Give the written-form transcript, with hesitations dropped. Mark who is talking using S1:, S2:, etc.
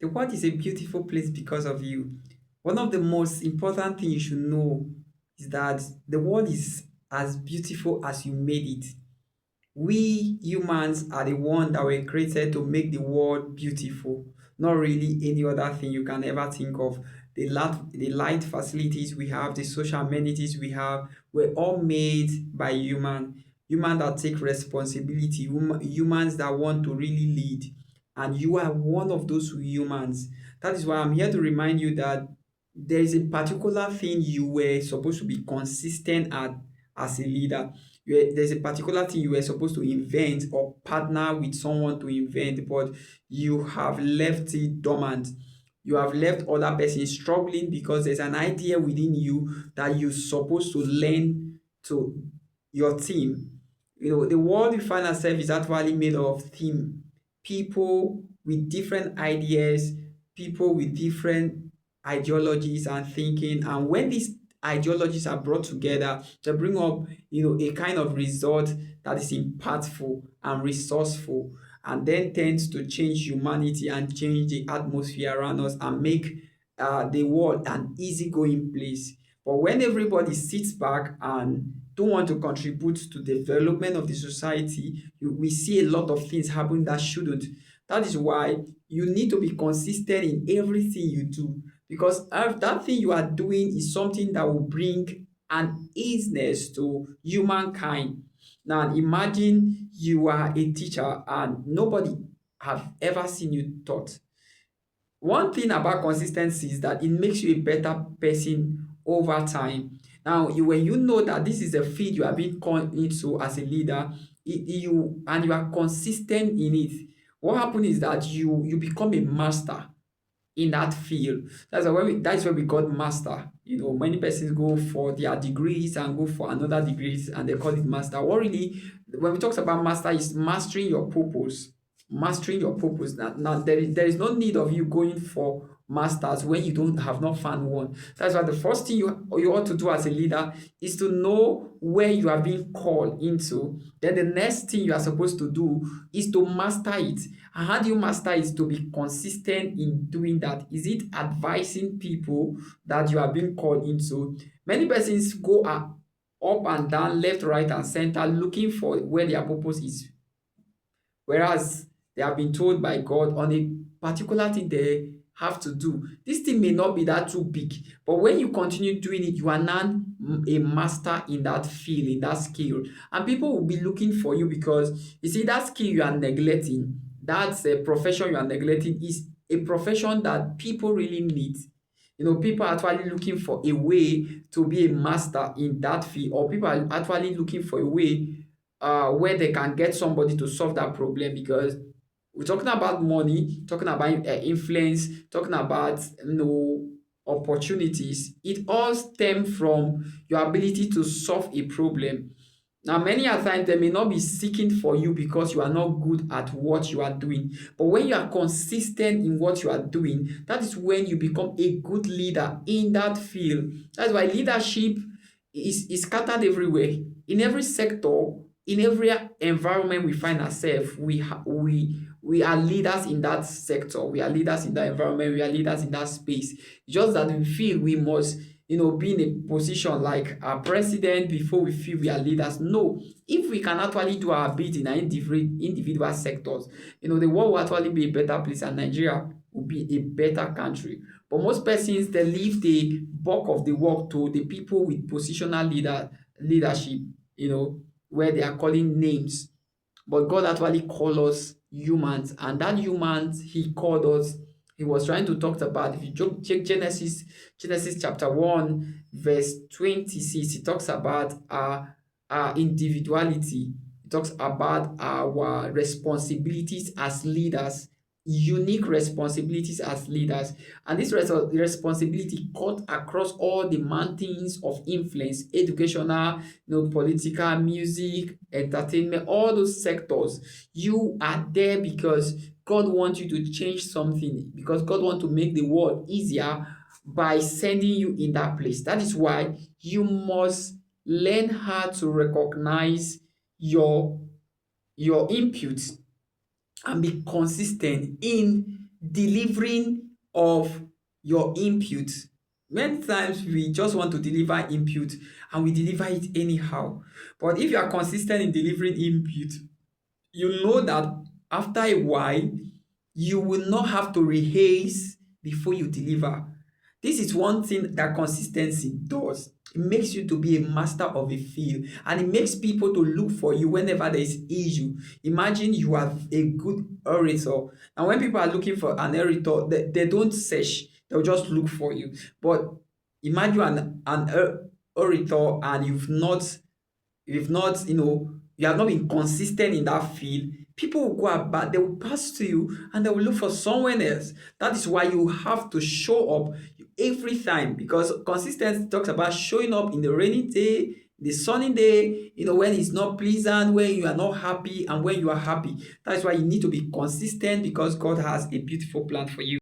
S1: The world is a beautiful place because of you. One of the most important things you should know is that the world is as beautiful as you made it. We humans are the one that were created to make the world beautiful, not really any other thing you can ever think of. The light facilities we have, the social amenities we have, were all made by human that take responsibility, humans that want to really lead. And you are one of those humans. That is why I'm here to remind you that there is a particular thing you were supposed to be consistent at as a leader. There's a particular thing you were supposed to invent or partner with someone to invent, but you have left it dormant. You have left other persons struggling because there's an idea within you that you're supposed to learn to your team. The world we find ourselves is actually made of team. People with different ideas, people with different ideologies and thinking. And when these ideologies are brought together, they bring up, a kind of result that is impactful and resourceful, and then tends to change humanity and change the atmosphere around us and make the world an easygoing place. But when everybody sits back and don't want to contribute to the development of the society, we see a lot of things happen that shouldn't. That is why you need to be consistent in everything you do, because if that thing you are doing is something that will bring an easiness to humankind. Now imagine you are a teacher and nobody have ever seen you taught. One thing about consistency is that it makes you a better person over time. Now, when you know that this is a field you are being called into as a leader, you are consistent in it. What happens is that you become a master in that field. That's where we got master. Many persons go for their degrees and go for another degrees and they call it master. What really, when we talk about master, is mastering your purpose. Mastering your purpose. Now there is no need of you going for masters when you don't have not found one. That's why the first thing you ought to do as a leader is to know where you are being called into. Then the next thing you are supposed to do is to master it. And how do you master it? To be consistent in doing that. Is it advising people that you are being called into? Many persons go up and down, left, right, and center, looking for where their purpose is, whereas they have been told by God on a particular thing they have to do. This thing may not be that too big, but when you continue doing it, you are now a master in that field, in that skill, and people will be looking for you because you see that skill you are neglecting, that's a profession you are neglecting, is a profession that people really need. People are actually looking for a way to be a master in that field, or people are actually looking for a way where they can get somebody to solve that problem, because we're talking about money, talking about influence, talking about opportunities. It all stems from your ability to solve a problem. Now, many a times they may not be seeking for you because you are not good at what you are doing. But when you are consistent in what you are doing, that is when you become a good leader in that field. That's why leadership is scattered everywhere. In every sector, in every environment we find ourselves, we are leaders in that sector, we are leaders in that environment, we are leaders in that space. Just that we feel we must be in a position like our president before we feel we are leaders. No, if we can actually do our bit in our individual sectors, the world will actually be a better place and Nigeria will be a better country. But most persons, they leave the bulk of the work to the people with positional leadership, where they are calling names. But God actually called us humans, and that humans He called us, He was trying to talk about. If you check Genesis chapter 1, verse 26, it talks about our individuality. It talks about our responsibilities as leaders, unique responsibilities as leaders. And this responsibility cut across all the mountains of influence, educational, political, music, entertainment, all those sectors. You are there because God wants you to change something, because God wants to make the world easier by sending you in that place. That is why you must learn how to recognize your input and be consistent in delivering of your input. Many times we just want to deliver input and we deliver it anyhow. But if you are consistent in delivering input, you know that after a while, you will not have to rehearse before you deliver. This is one thing that consistency does. It makes you to be a master of a field, and it makes people to look for you whenever there is issue. Imagine you are a good orator, and when people are looking for an orator, they don't search, they'll just look for you. But imagine you are an orator and you have not been consistent in that field, people will go about, they will pass to you and they will look for someone else. That is why you have to show up every time, because consistency talks about showing up in the rainy day, the sunny day, when it's not pleasant, when you are not happy, and when you are happy. That is why you need to be consistent, because God has a beautiful plan for you.